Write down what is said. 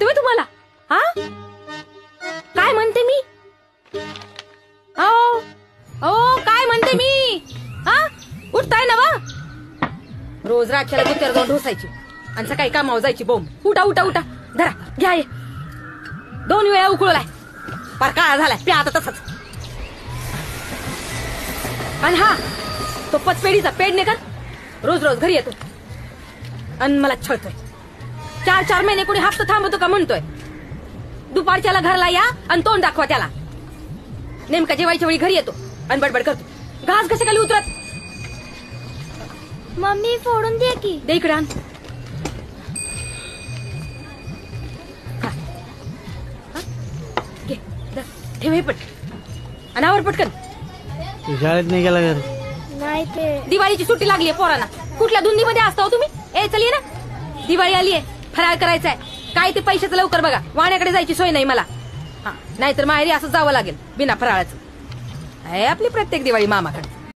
कळते व्हय तुम्हाला? हा काय म्हणते मी? ओ काय म्हणते मी? हा उठताय ना वा? रोज राख्याला गुत्यावर जाऊन ढोसायची आणि सकाळी कामावर जायची बोंब. उठा उठा उठा, धरा घ्या. 2 वेळा उकळलाय, फार काळा झालाय, प्या आता तसाच. आणि हा तो पतपेढीचा पेड नाही का, रोज रोज घरी येतो आणि मला छळतोय. 4 महिने कोणी हप्ता थांबवतो का म्हणतोय. दुपारच्याला घरला या आणि तोंड दाखवा त्याला. नेमका जेवायच्या वेळी घरी येतो आणि बडबड करतो. घास कसे खाली उतरत. मम्मी फोडून दे की. दे इकडे आण. ठेव हे पण अनावर पटकन. शाळेत नाही गेला घर. नाही ते दिवाळीची सुट्टी लागलीये पोरांना. कुठल्या धुंदीमध्ये असता हो तुम्ही? ए चल ये ना, दिवाळी आलीये, फराळ करायचाय. काय ते पैशाचं लवकर बघा, वाण्याकडे जायची सोय नाही मला. हा नाहीतर माहेरी असं जावं लागेल बिना फराळाचं. आपली प्रत्येक दिवाळी मामाकडे.